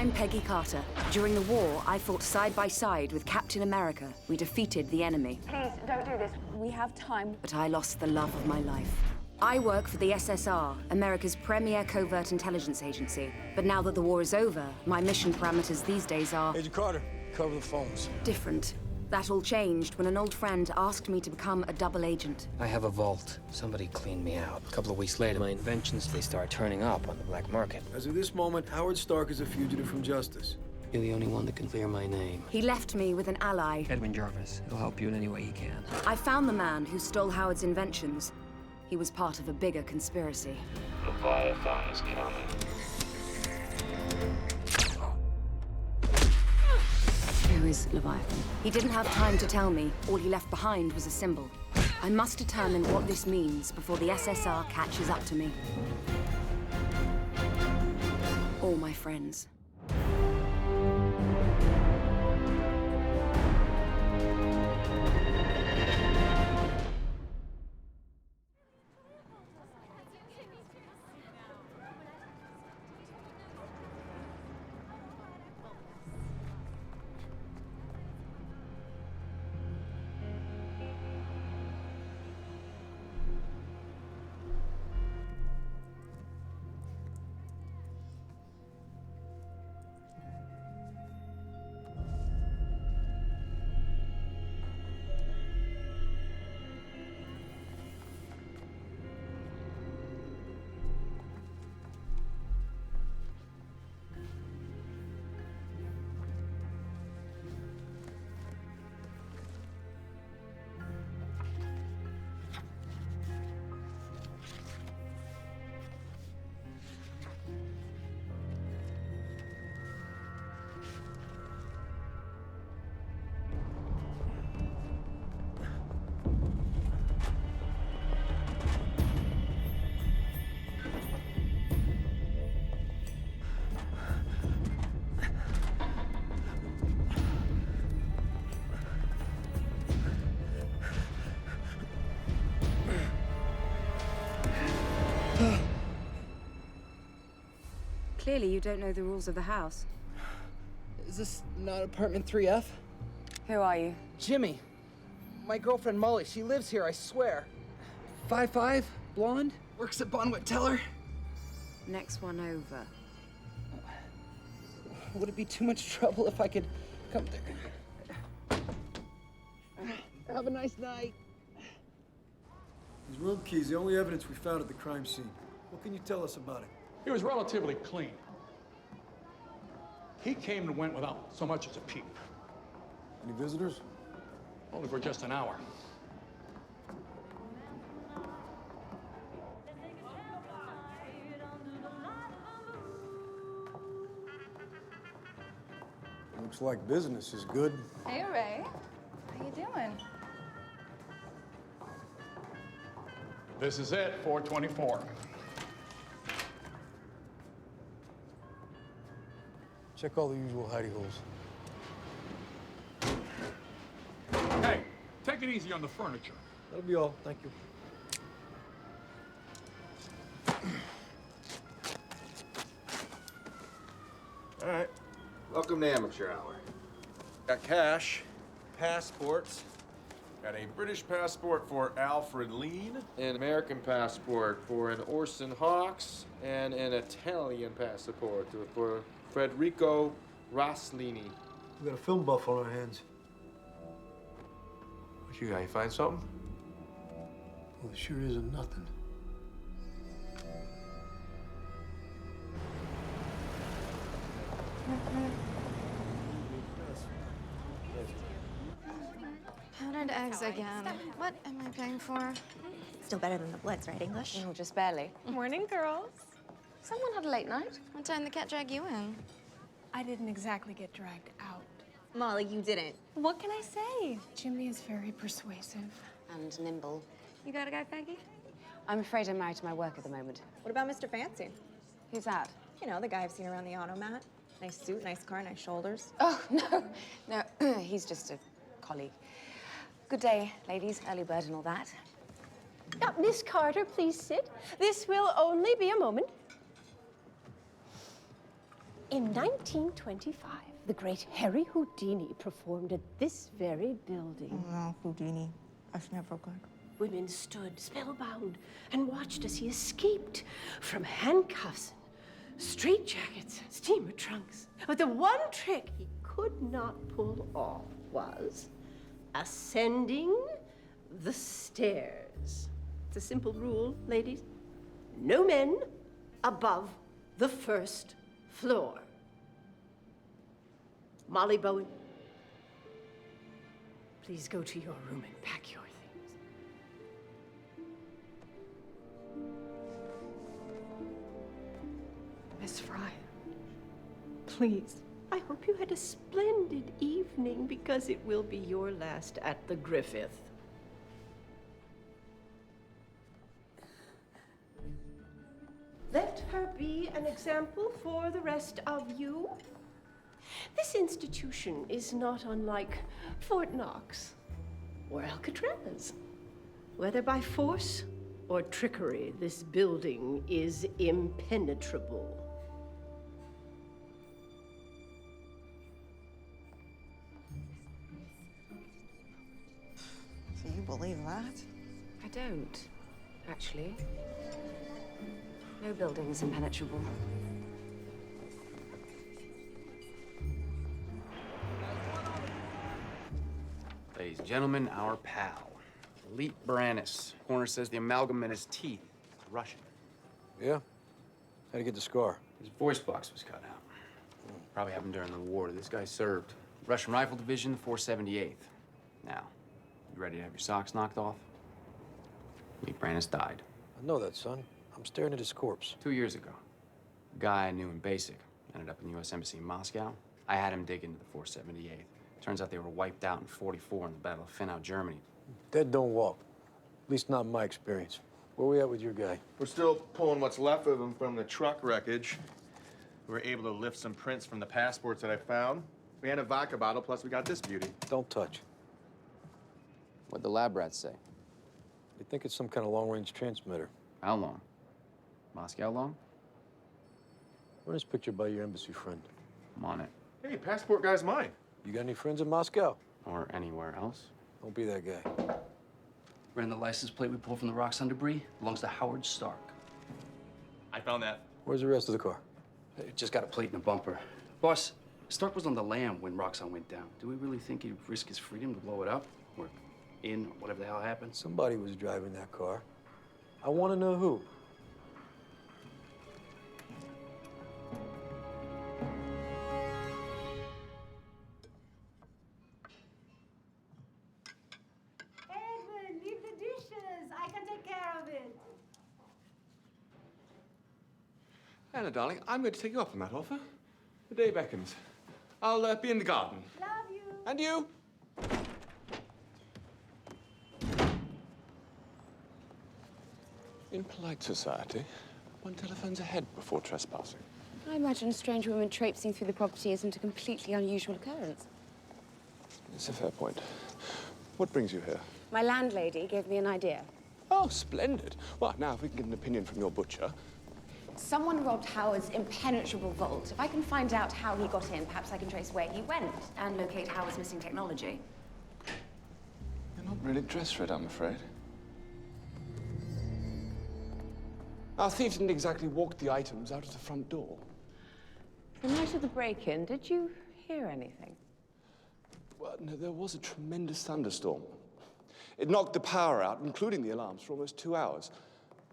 I'm Peggy Carter. During the war, I fought side by side with Captain America. We defeated the enemy. Please, don't do this. We have time. But I lost the love of my life. I work for the SSR, America's premier covert intelligence agency. But now that the war is over, my mission parameters these days are... Agent Carter, cover the phones. Different. That all changed when an old friend asked me to become a double agent. I have a vault. Somebody cleaned me out. A couple of weeks later, my inventions, they start turning up on the black market. As of this moment, Howard Stark is a fugitive from justice. You're the only one that can clear my name. He left me with an ally. Edwin Jarvis. He'll help you in any way he can. I found the man who stole Howard's inventions. He was part of a bigger conspiracy. Leviathan is coming. Who is Leviathan? He didn't have time to tell me. All he left behind was a symbol. I must determine what this means before the SSR catches up to me. All my friends. Clearly, you don't know the rules of the house. Is this not apartment 3F? Who are you? Jimmy. My girlfriend Molly, she lives here, I swear. 5'5", blonde, works at Bonwit Teller. Next one over. Would it be too much trouble if I could come there? Have a nice night. These room keys, the only evidence we found at the crime scene. What can you tell us about it? He was relatively clean. He came and went without so much as a peep. Any visitors? Only for just an hour. Looks like business is good. Hey, Ray. How you doing? This is it, 424. Check all the usual hidey holes. Hey, take it easy on the furniture. That'll be all. Thank you. All right. Welcome to Amateur Hour. Got cash, passports. Got a British passport for Alfred Lean, an American passport for an Orson Hawks, and an Italian passport for Federico Rossellini. We got a film buff on our hands. What you got? You find something? Well, there sure isn't nothing. Pounded eggs again. What am I paying for? Still better than the Blitz, right, English? Oh, just barely. Morning, girls. Someone had a late night. What time did the cat drag you in? I didn't exactly get dragged out. Molly, you didn't. What can I say? Jimmy is very persuasive. And nimble. You got a guy, Peggy? I'm afraid I'm married to my work at the moment. What about Mr. Fancy? Who's that? You know, the guy I've seen around the automat. Nice suit, nice car, nice shoulders. Oh, no. He's just a colleague. Good day, ladies. Early bird and all that. Miss Carter, please sit. This will only be a moment. In 1925, the great Harry Houdini performed at this very building. Oh, no, Houdini. That's never good. Women stood spellbound and watched as he escaped from handcuffs, straitjackets, steamer trunks. But the one trick he could not pull off was ascending the stairs. It's a simple rule, ladies. No men above the first floor. Molly Bowen, please go to your room and pack your things. Miss Fryer, please, I hope you had a splendid evening because it will be your last at the Griffith. Let her be an example for the rest of you. This institution is not unlike Fort Knox or Alcatraz. Whether by force or trickery, this building is impenetrable. Do you believe that? I don't, actually. No building is impenetrable. Ladies and gentlemen, our pal, Elite Brannis. Coroner says the amalgam in his teeth is Russian. Yeah? How'd you get the scar? His voice box was cut out. Probably happened during the war. This guy served Russian Rifle Division, 478th. Now, you ready to have your socks knocked off? Elite Brannis died. I know that, son. I'm staring at his corpse. 2 years ago. A guy I knew in basic ended up in the U.S. Embassy in Moscow. I had him dig into the 478th. Turns out they were wiped out in '44 in the Battle of Finau, Germany. Dead don't walk. At least not in my experience. Where we at with your guy? We're still pulling what's left of him from the truck wreckage. We were able to lift some prints from the passports that I found. We had a vodka bottle, plus we got this beauty. Don't touch. What'd the lab rats say? They think it's some kind of long-range transmitter. How long? Moscow long? Run this picture by your embassy friend. I'm on it. Hey, passport guy's mine. You got any friends in Moscow? Or anywhere else. Don't be that guy. Ran the license plate we pulled from the rocks on debris. Belongs to Howard Stark. I found that. Where's the rest of the car? It just got a plate and a bumper. Boss, Stark was on the lam when Roxxon went down. Do we really think he'd risk his freedom to blow it up? Or in, or whatever the hell happened? Somebody was driving that car. I want to know who. Edwin, leave the dishes. I can take care of it. Anna, darling, I'm going to take you up on that offer. The day beckons. I'll be in the garden. Love you. And you? In polite society, one telephones ahead before trespassing. I imagine a strange woman traipsing through the property isn't a completely unusual occurrence. It's a fair point. What brings you here? My landlady gave me an idea. Oh, splendid. Well, now, if we can get an opinion from your butcher. Someone robbed Howard's impenetrable vault. If I can find out how he got in, perhaps I can trace where he went and locate Howard's missing technology. You're not really dressed for it, I'm afraid. Our thief didn't exactly walk the items out of the front door. The night of the break-in, did you hear anything? Well, no, there was a tremendous thunderstorm. It knocked the power out, including the alarms, for almost 2 hours.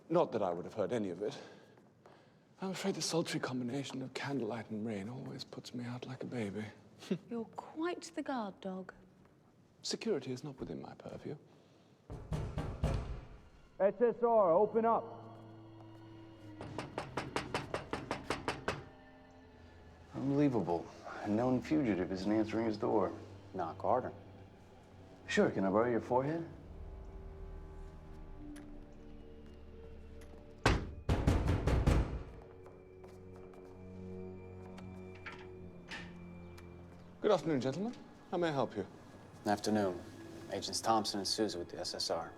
Not that I would have heard any of it. I'm afraid the sultry combination of candlelight and rain always puts me out like a baby. You're quite the guard dog. Security is not within my purview. SSR, open up. Unbelievable. A known fugitive isn't answering his door. Knock harder. Sure, can I borrow your forehead? Good afternoon, gentlemen. How may I help you? Afternoon. Agents Thompson and Sousa with the SSR.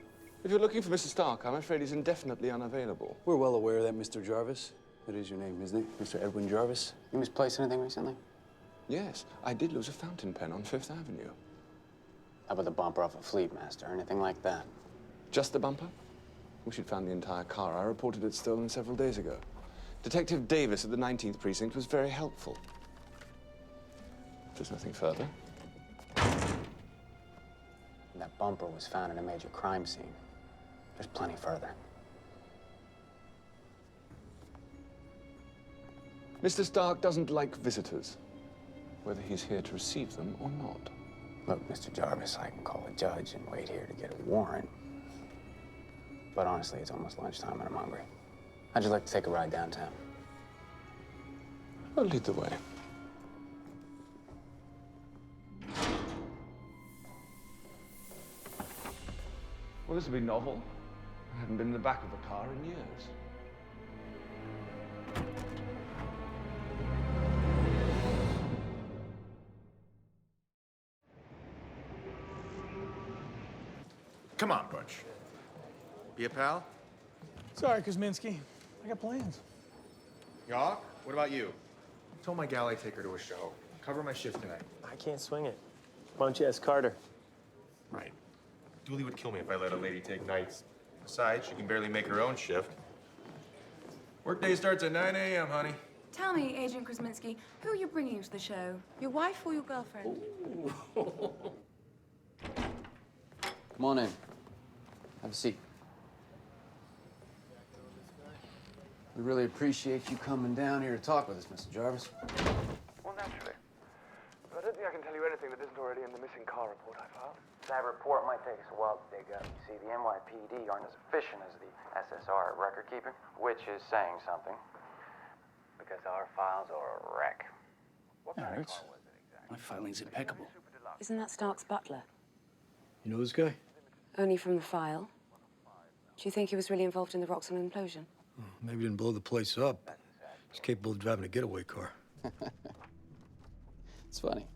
If you're looking for Mr. Stark, I'm afraid he's indefinitely unavailable. We're well aware of that, Mr. Jarvis. That is your name, isn't it? Mr. Edwin Jarvis? You misplaced anything recently? Yes, I did lose a fountain pen on Fifth Avenue. How about the bumper off a Fleet Master or anything like that? Just the bumper? Wish you'd found the entire car. I reported it stolen several days ago. Detective Davis at the 19th Precinct was very helpful. There's nothing further. That bumper was found in a major crime scene. There's plenty further. Mr. Stark doesn't like visitors, whether he's here to receive them or not. Look, Mr. Jarvis, I can call a judge and wait here to get a warrant. But honestly, it's almost lunchtime and I'm hungry. I'd just like to take a ride downtown. I'll lead the way. Well, this will be novel. I haven't been in the back of a car in years. Come on, Butch. Be a pal? Sorry, Kuzminski. I got plans. Yawk, what about you? Told my gal I'd take her to a show. Cover my shift tonight. I can't swing it. Why don't you ask Carter? Right. Dooley would kill me if I let a lady take nights. Besides, she can barely make her own shift. Workday starts at 9 a.m., honey. Tell me, Agent Kuzminski, who are you bringing to the show? Your wife or your girlfriend? Come on in. Have a seat. We really appreciate you coming down here to talk with us, Mr. Jarvis. Well, naturally. But I don't think I can tell you anything that isn't already in the missing car report I filed. That report might take us a while to dig up. You see, the NYPD aren't as efficient as the SSR at record keeping, which is saying something. Because our files are a wreck. What kind of car was it exactly? My filing's impeccable. Isn't that Stark's butler? You know this guy? Only from the file. Do you think he was really involved in the Roxxon implosion? Maybe he didn't blow the place up. He's capable of driving a getaway car. It's funny.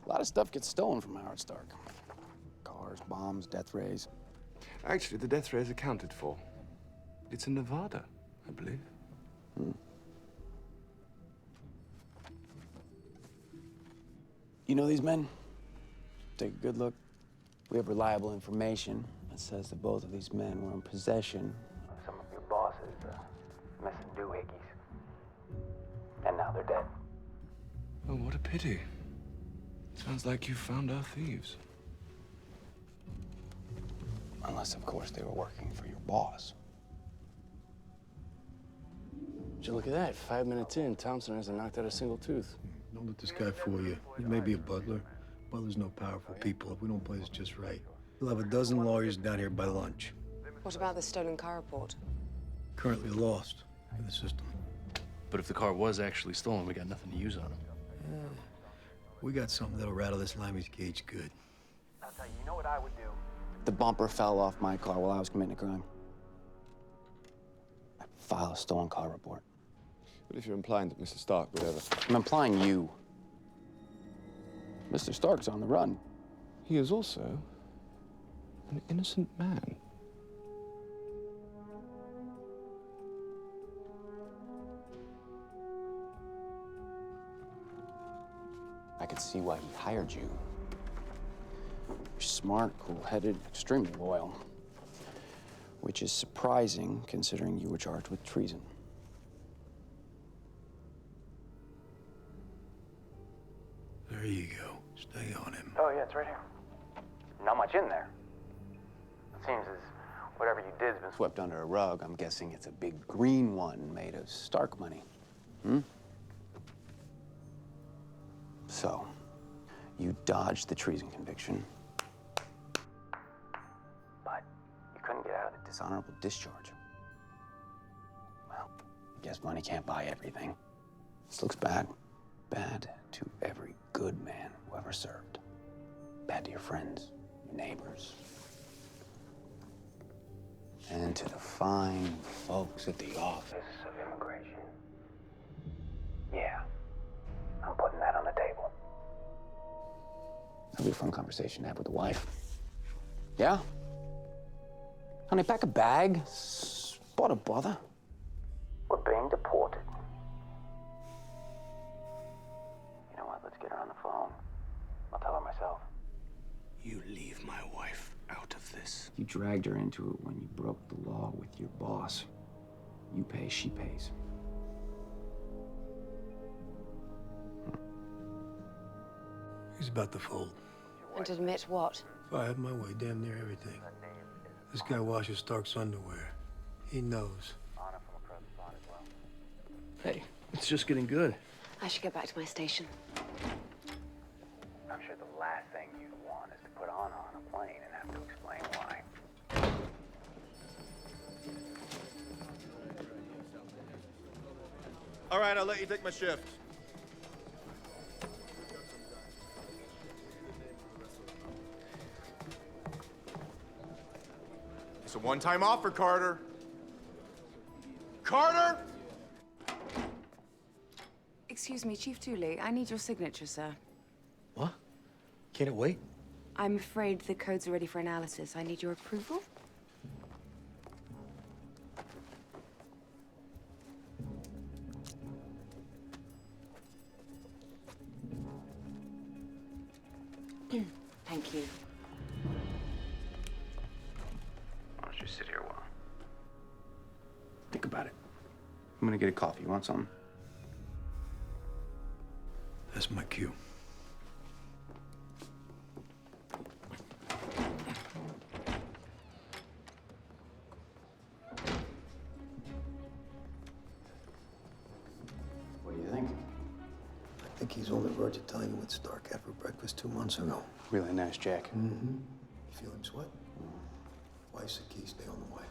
A lot of stuff gets stolen from Howard Stark. Cars, bombs, death rays. Actually, the death ray is accounted for. It's in Nevada, I believe. You know these men? Take a good look. We have reliable information that says that both of these men were in possession Of some of your bosses, messing doohickeys. And now they're dead. Oh, what a pity. Sounds like you found our thieves. Unless, of course, they were working for your boss. Would you look at that? 5 minutes in, Thompson hasn't knocked out a single tooth. Don't let this guy fool you. He may be a butler. Butler's no powerful people. If we don't play this just right, we'll have a dozen lawyers down here by lunch. What about the stolen car report? Currently lost in the system. But if the car was actually stolen, we got nothing to use on him. We got something that'll rattle this Limey's cage good. I'll tell you, you know what I would do? The bumper fell off my car while I was committing a crime. I'd file a stolen car report. But if you're implying that Mr. Stark would ever... I'm implying you. Mr. Stark's on the run. He is also an innocent man. I could see why he hired you. You're smart, cool-headed, extremely loyal. Which is surprising, considering you were charged with treason. There you go. Stay on him. Oh, yeah, it's right here. Not much in there. It seems as whatever you did's been Swept under a rug. I'm guessing it's a big green one made of Stark money. So, you dodged the treason conviction. But you couldn't get out of it. Dishonorable discharge. Well, I guess money can't buy everything. This looks bad. Bad to every good man who ever served. Bad to your friends, your neighbors. And to the fine folks at the Office of Immigration. Yeah, I'm putting that on the table. That'll be a fun conversation to have with the wife. Yeah? Honey, pack a bag. What a bother. We're being You dragged her into it when you broke the law with your boss. You pay, she pays. He's about to fold. And admit what? If I had my way, damn near everything. This guy washes Stark's underwear. He knows. Hey, it's just getting good. I should get back to my station. I'm sure the last thing you'd want is to put Anna on a plane and have to explain why. All right, I'll let you take my shift. It's a one-time offer, Carter. Carter! Excuse me, Chief Dooley, I need your signature, sir. What? Can't it wait? I'm afraid the codes are ready for analysis. I need your approval. Thank you. Why don't you sit here a while? Think about it. I'm gonna get a coffee. You want something? That's my cue. What do you think? I think he's on the verge of telling you what Stark had for breakfast 2 months ago. Really nice, Jack. Mm-hmm. You feel him sweat? Wife's the key. Stay on the way.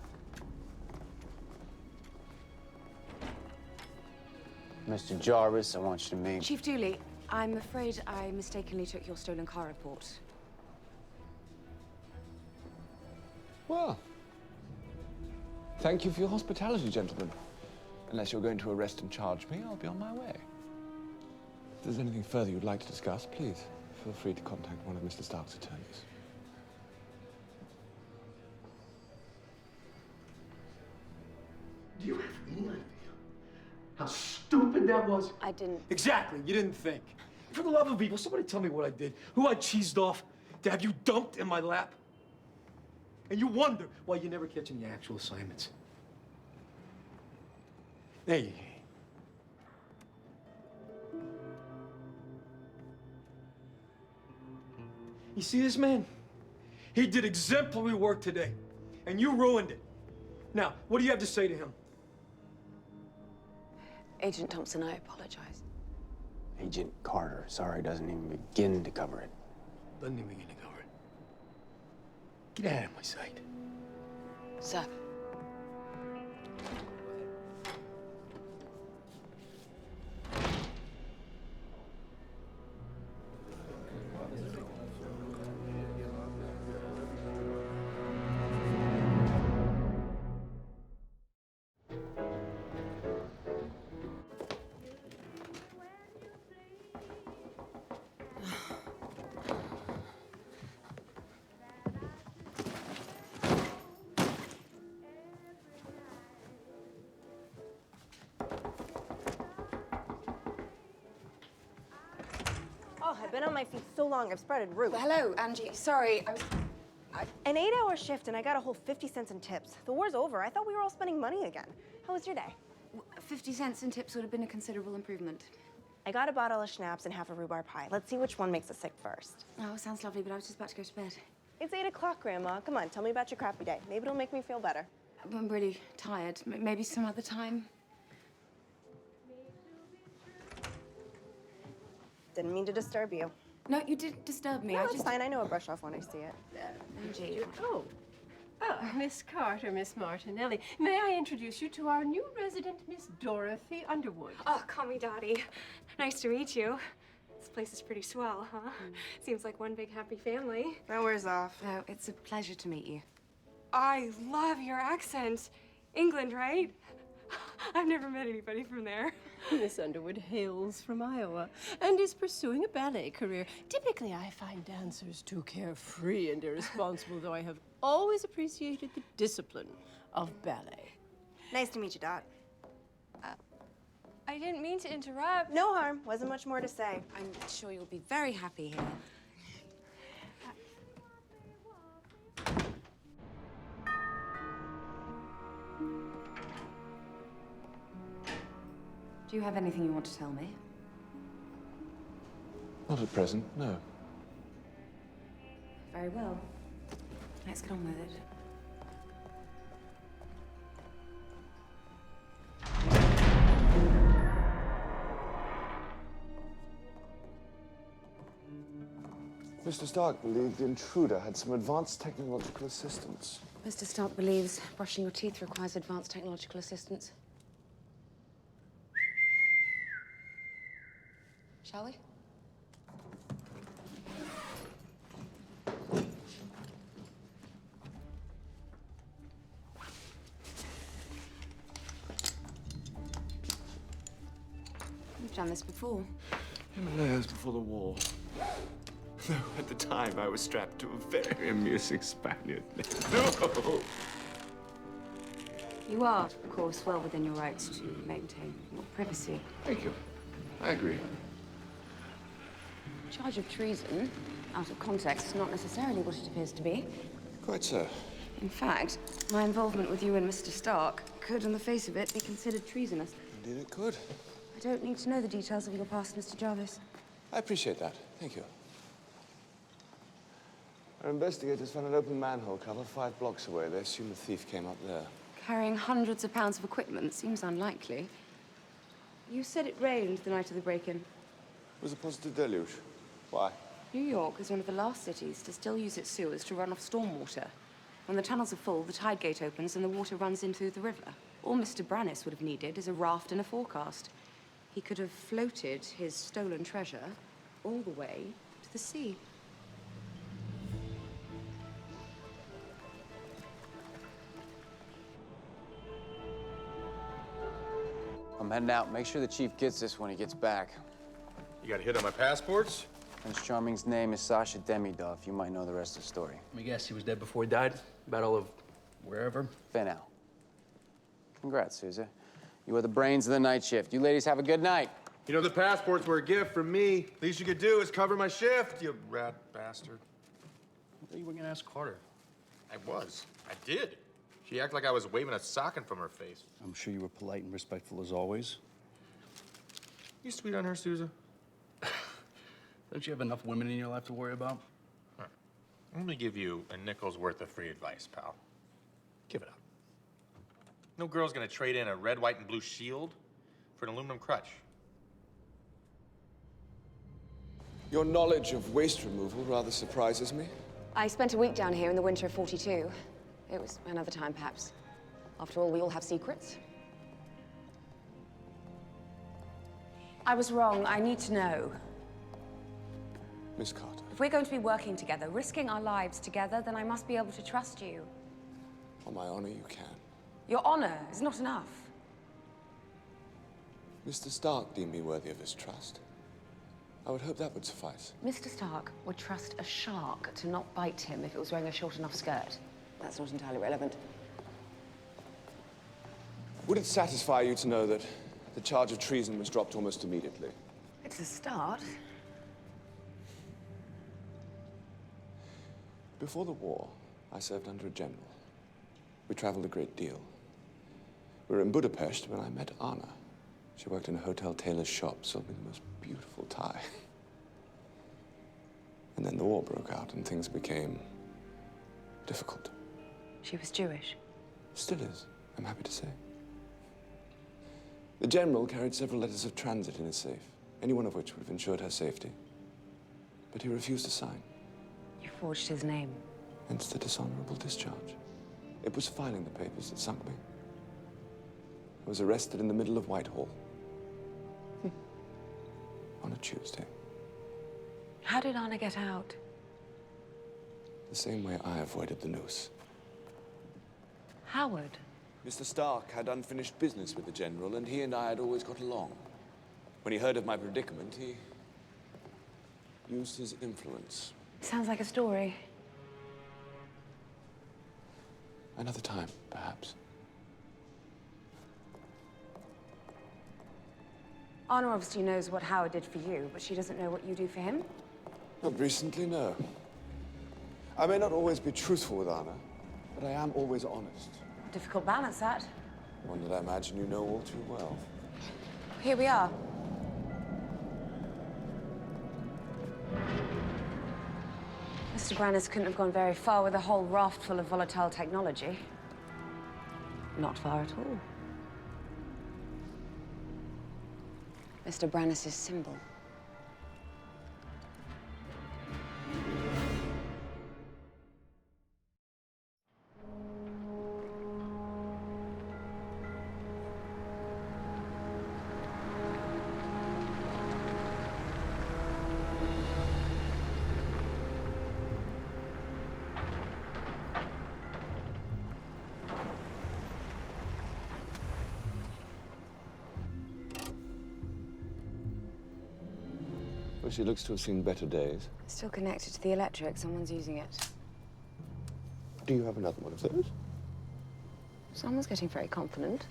Mr. Jarvis, I want you to meet... Chief Dooley, I'm afraid I mistakenly took your stolen car report. Well, thank you for your hospitality, gentlemen. Unless you're going to arrest and charge me, I'll be on my way. If there's anything further you'd like to discuss, please feel free to contact one of Mr. Stark's attorneys. Do you have any idea how stupid that was? I didn't. Exactly, you didn't think. For the love of evil, somebody tell me what I did. Who I cheesed off to have you dumped in my lap. And you wonder why you never catch any actual assignments. Hey. You see this man? He did exemplary work today, and you ruined it. Now, what do you have to say to him? Agent Thompson, I apologize. Agent Carter, sorry, doesn't even begin to cover it. Doesn't even begin to cover it. Get out of my sight. Sir. Oh, I've been on my feet so long, I've spreaded roots. Hello, Angie. Sorry, An 8-hour shift and I got a whole 50 cents in tips. The war's over. I thought we were all spending money again. How was your day? 50 cents in tips would have been a considerable improvement. I got a bottle of schnapps and half a rhubarb pie. Let's see which one makes us sick first. Oh, sounds lovely, but I was just about to go to bed. It's 8 o'clock, Grandma. Come on, tell me about your crappy day. Maybe it'll make me feel better. I'm really tired. Maybe some other time. Didn't mean to disturb you. No, you didn't disturb me. No, I it's just... fine. I know a brush off when I see it. Angie. Oh. Oh, Miss Carter, Miss Martinelli. May I introduce you to our new resident, Miss Dorothy Underwood? Oh, call me Dottie. Nice to meet you. This place is pretty swell, huh? Seems like one big happy family. That wears off. Oh, it's a pleasure to meet you. I love your accent. England, right? I've never met anybody from there. Miss Underwood hails from Iowa and is pursuing a ballet career. Typically, I find dancers too carefree and irresponsible, though I have always appreciated the discipline of ballet. Nice to meet you, Dot. I didn't mean to interrupt. No harm. Wasn't much more to say. I'm sure you'll be very happy here. Do you have anything you want to tell me? Not at present, no. Very well. Let's get on with it. Mr. Stark believed the intruder had some advanced technological assistance. Mr. Stark believes brushing your teeth requires advanced technological assistance. Shall we? You've done this before. Himalayas before the war. Though at the time I was strapped to a very amusing Spaniard. No! You are, of course, well within your rights to maintain your privacy. Thank you. I agree. Charge of treason, out of context, is not necessarily what it appears to be. Quite so. In fact, my involvement with you and Mr. Stark could, on the face of it, be considered treasonous. Indeed it could. I don't need to know the details of your past, Mr. Jarvis. I appreciate that. Thank you. Our investigators found an open manhole cover 5 blocks away. They assume the thief came up there. Carrying hundreds of pounds of equipment seems unlikely. You said it rained the night of the break-in. It was a positive deluge. Why? New York is one of the last cities to still use its sewers to run off stormwater. When the tunnels are full, the tide gate opens and the water runs in through the river. All Mr. Brannis would have needed is a raft and a forecast. He could have floated his stolen treasure all the way to the sea. I'm heading out. Make sure the chief gets this when he gets back. You got a hit on my passports? Prince Charming's name is Sasha Demidov. You might know the rest of the story. Let me guess, he was dead before he died? Battle of wherever? Fair now. Congrats, Sousa. You are the brains of the night shift. You ladies have a good night. You know, the passports were a gift from me. Least you could do is cover my shift, you rat bastard. I thought you were gonna ask Carter. I was. I did. She acted like I was waving a sock from her face. I'm sure you were polite and respectful as always. You sweet on her, Sousa? Don't you have enough women in your life to worry about? Huh. Let me give you a nickel's worth of free advice, pal. Give it up. No girl's gonna trade in a red, white, and blue shield for an aluminum crutch. Your knowledge of waste removal rather surprises me. I spent a week down here in the winter of '42. It was another time, perhaps. After all, we all have secrets. I was wrong. I need to know. Miss Carter. If we're going to be working together, risking our lives together, then I must be able to trust you. On my honor, you can. Your honor is not enough. Mr. Stark deemed me worthy of his trust. I would hope that would suffice. Mr. Stark would trust a shark to not bite him if it was wearing a short enough skirt. That's not entirely relevant. Would it satisfy you to know that the charge of treason was dropped almost immediately? It's a start. Before the war, I served under a general. We traveled a great deal. We were in Budapest when I met Anna. She worked in a hotel tailor's shop, sold me the most beautiful tie. And then the war broke out and things became difficult. She was Jewish. Still is, I'm happy to say. The general carried several letters of transit in his safe, any one of which would have ensured her safety. But he refused to sign. You forged his name. Hence the dishonorable discharge. It was filing the papers that sunk me. I was arrested in the middle of Whitehall. On a Tuesday. How did Anna get out? The same way I avoided the noose. Howard. Mr. Stark had unfinished business with the general, and he and I had always got along. When he heard of my predicament, he used his influence. Sounds like a story. Another time, perhaps. Anna obviously knows what Howard did for you, but she doesn't know what you do for him? Not recently, no. I may not always be truthful with Anna, but I am always honest. Difficult balance, that. One that I imagine you know all too well. Here we are. Mr. Brannis couldn't have gone very far with a whole raft full of volatile technology. Not far at all. Mr. Brannis's symbol. Well, she looks to have seen better days. Still connected to the electric. Someone's using it. Do you have another one of those? Someone's getting very confident.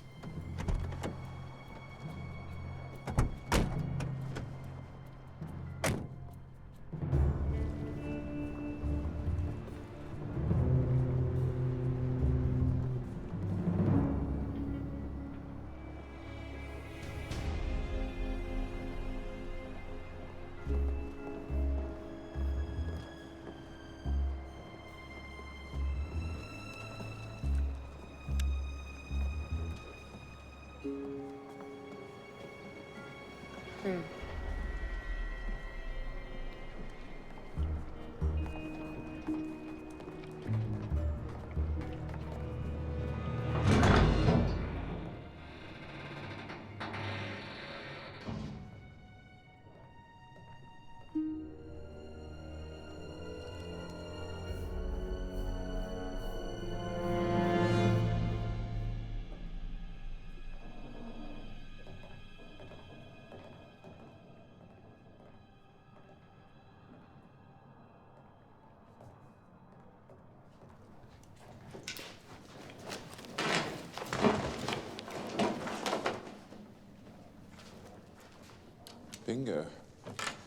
Bingo.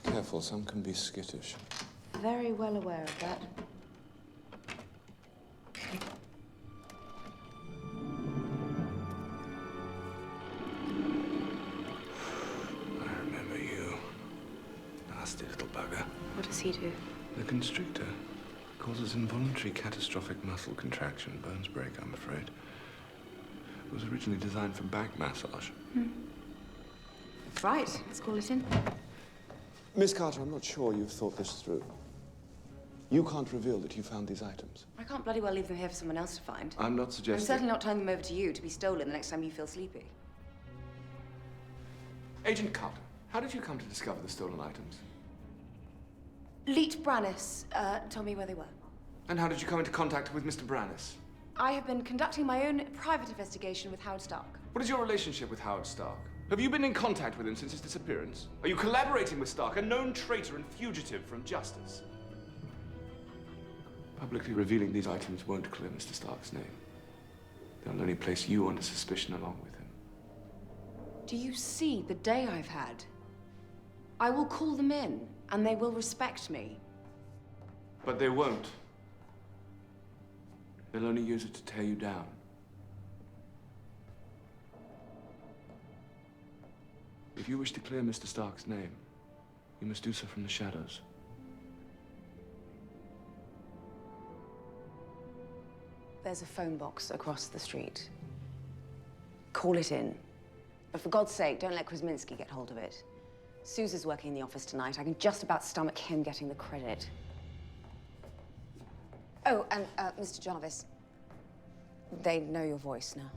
Careful, some can be skittish. Very well aware of that. I remember you. Nasty little bugger. What does he do? The constrictor causes involuntary catastrophic muscle contraction. Bones break, I'm afraid. It was originally designed for back massage. Right, let's call it in. Miss Carter, I'm not sure you've thought this through. You can't reveal that you found these items. I can't bloody well leave them here for someone else to find. I'm not I'm suggesting... certainly not turning them over to you to be stolen the next time you feel sleepy. Agent Carter, how did you come to discover the stolen items? Leet Brannis told me where they were. And how did you come into contact with Mr. Brannis? I have been conducting my own private investigation with Howard Stark. What is your relationship with Howard Stark? Have you been in contact with him since his disappearance? Are you collaborating with Stark, a known traitor and fugitive from justice? Publicly revealing these items won't clear Mr. Stark's name. They'll only place you under suspicion along with him. Do you see the day I've had? I will call them in, and they will respect me. But they won't. They'll only use it to tear you down. If you wish to clear Mr. Stark's name, you must do so from the shadows. There's a phone box across the street. Call it in. But for God's sake, don't let Krasinski get hold of it. Suze working in the office tonight. I can just about stomach him getting the credit. Oh, and Mr. Jarvis. They know your voice now.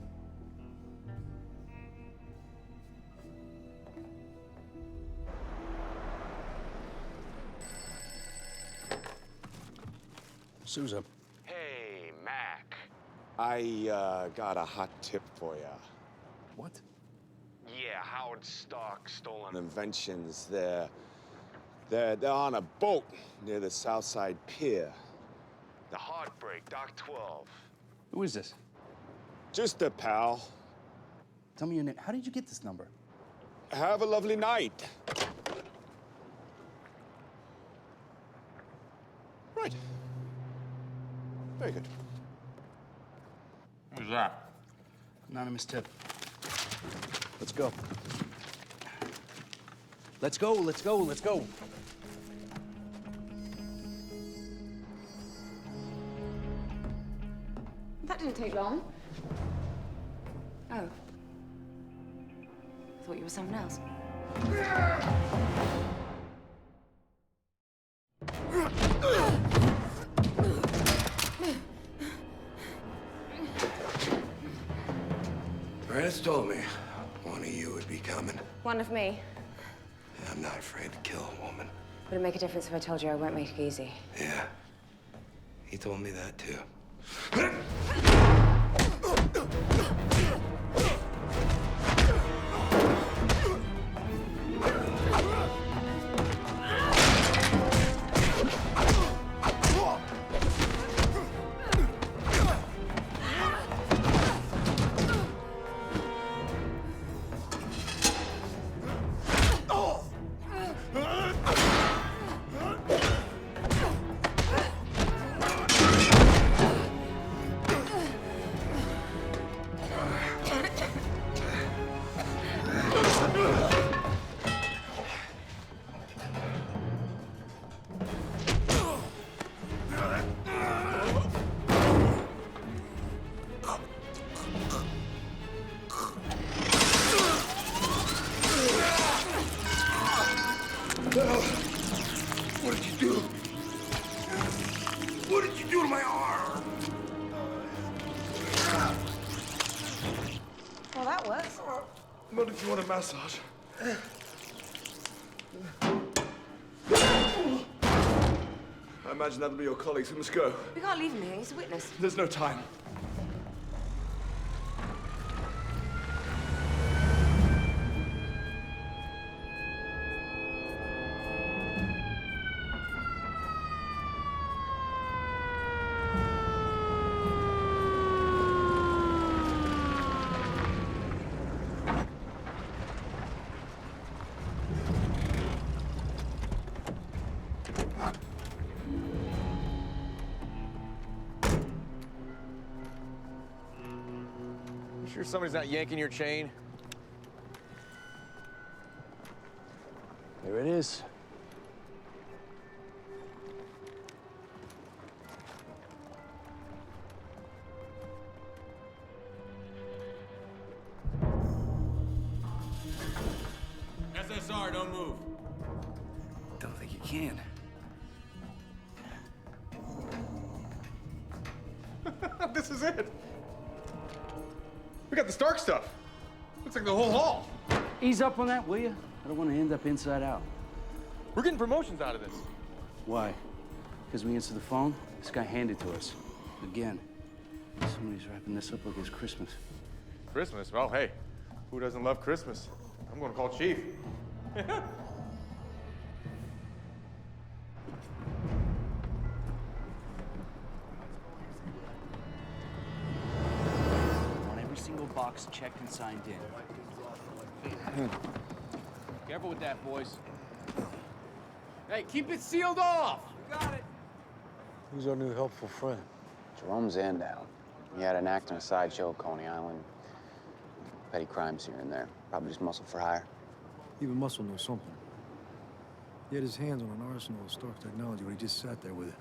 Sousa. Hey, Mac. I got a hot tip for ya. What? Yeah, Howard Stark stolen inventions. They're on a boat near the Southside Pier. The Heartbreak, Dock 12. Who is this? Just a pal. Tell me your name. How did you get this number? Have a lovely night. Right. Very good. Who's that? Anonymous tip. Let's go. Let's go, let's go, let's go. That didn't take long. Oh. I thought you were someone else. Brandis told me one of you would be coming. One of me. I'm not afraid to kill a woman. Would it make a difference if I told you I won't make it easy? Yeah. He told me that too. What did you do? What did you do to my arm? Well, that works. What if you want a massage? I imagine that'll be your colleagues. We must go. We can't leave him here. He's a witness. There's no time. You sure somebody's not yanking your chain? There it is. SSR, don't move. Don't think you can. This is it. We got the Stark stuff. Looks like the whole haul. Ease up on that, will you? I don't want to end up inside out. We're getting promotions out of this. Why? Because we answered the phone? This guy handed to us. Again. Somebody's wrapping this up like it's Christmas. Christmas? Well, hey, who doesn't love Christmas? I'm going to call Chief. On every single box checked and signed in. Careful with that, boys. Hey, keep it sealed off! Got it. Who's our new helpful friend? Jerome Zandow. He had an act on a sideshow at Coney Island. Petty crimes here and there. Probably just muscle for hire. Even Muscle knows something. He had his hands on an arsenal of Stark technology when he just sat there with it.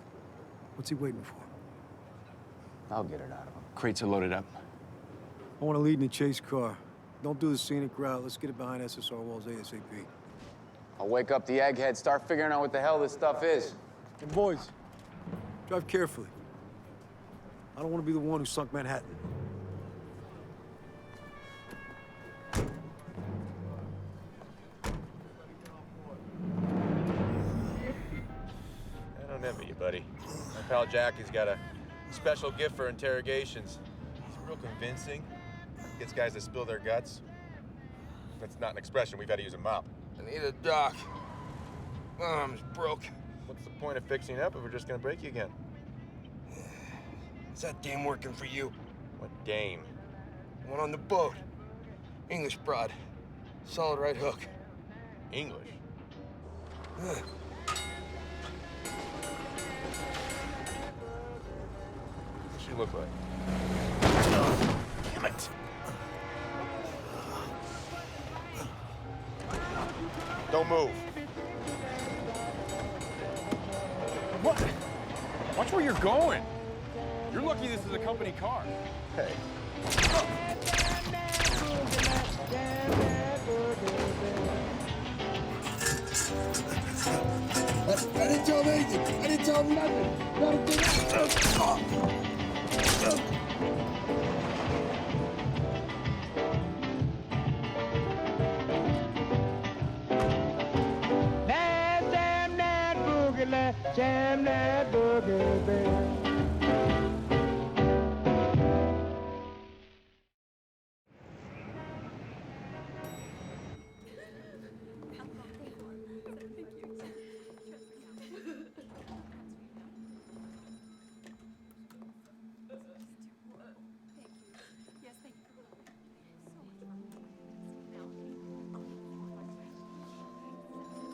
What's he waiting for? I'll get it out of him. Crates are loaded up. I want to lead in the chase car. Don't do the scenic route. Let's get it behind SSR walls ASAP. I'll wake up the egghead, start figuring out what the hell this stuff is. And boys, drive carefully. I don't want to be the one who sunk Manhattan. I don't envy you, buddy. My pal Jackie's got a special gift for interrogations. He's real convincing. Gets guys to spill their guts. That's not an expression. We've had to use a mop. I need a doc. My arm's broke. What's the point of fixing up if we're just gonna break you again? Is that dame working for you? What dame? One on the boat. English broad. Solid right hook. English? Huh. What's she look like? Damn it! Don't move. What? Watch where you're going. You're lucky this is a company car. Hey. I didn't tell him anything. I didn't tell him nothing. Let him get out. Jam that boogie, jam that boogie, baby.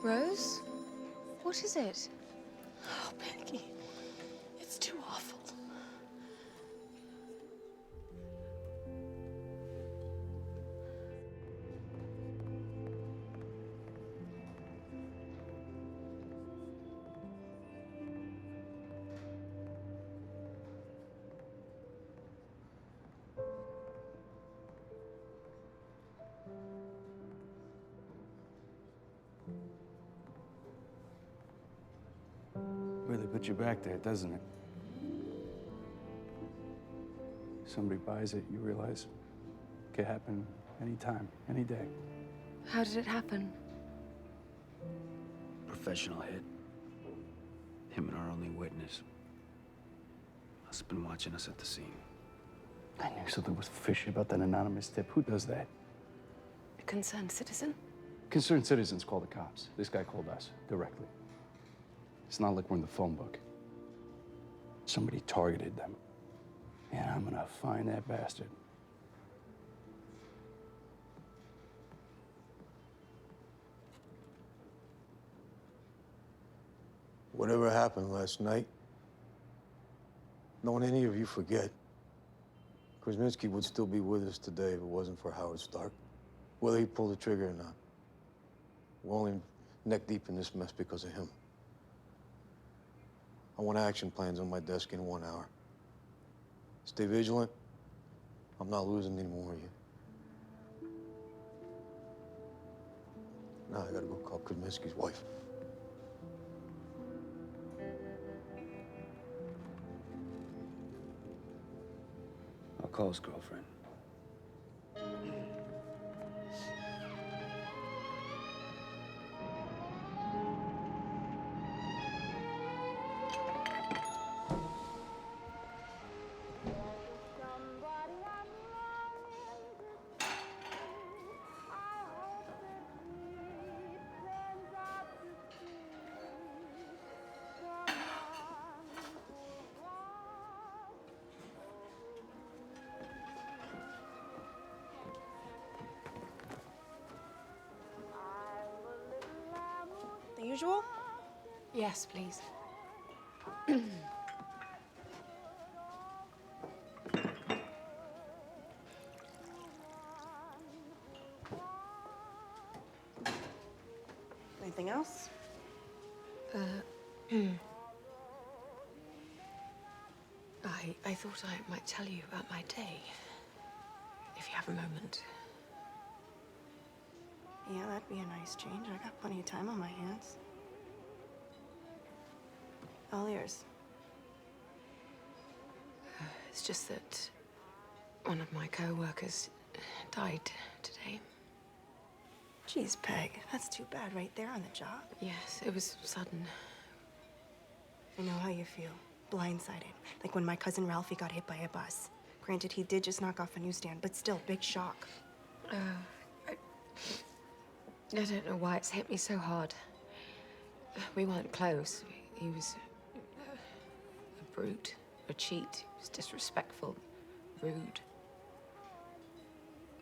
Rose? What is it? Oh, Becky, it's too awful. Really put you back there, doesn't it? Somebody buys it, you realize it could happen anytime, any day. How did it happen? Professional hit. Him and our only witness. Must have been watching us at the scene. I knew something was fishy about that anonymous tip. Who does that? A concerned citizen? Concerned citizens call the cops. This guy called us directly. It's not like we're in the phone book. Somebody targeted them. And I'm gonna find that bastard. Whatever happened last night, don't any of you forget, Krasinski would still be with us today if it wasn't for Howard Stark, whether he pulled the trigger or not. We're only neck deep in this mess because of him. I want action plans on my desk in 1 hour. Stay vigilant. I'm not losing any more of you. Now I gotta go call Krasinski's wife. I'll call his girlfriend. The usual? Yes, please. Anything else? I thought I might tell you about my day, if you have a moment. Yeah, that'd be a nice change. I got plenty of time on my hands. All ears. It's just that one of my co-workers died today. Geez, Peg, that's too bad right there on the job. Yes, it was sudden. I know how you feel. Blindsided. Like when my cousin Ralphie got hit by a bus. Granted, he did just knock off a newsstand, but still, big shock. I don't know why it's hit me so hard. We weren't close. He was a brute, a cheat. He was disrespectful, rude.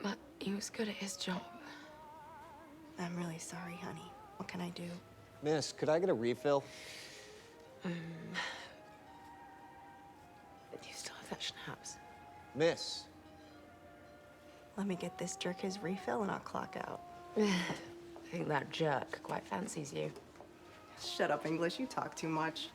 But he was good at his job. I'm really sorry, honey. What can I do? Miss, could I get a refill? You still have that schnapps? Miss. Let me get this jerk his refill and I'll clock out. I think that jerk quite fancies you. Shut up, English. You talk too much.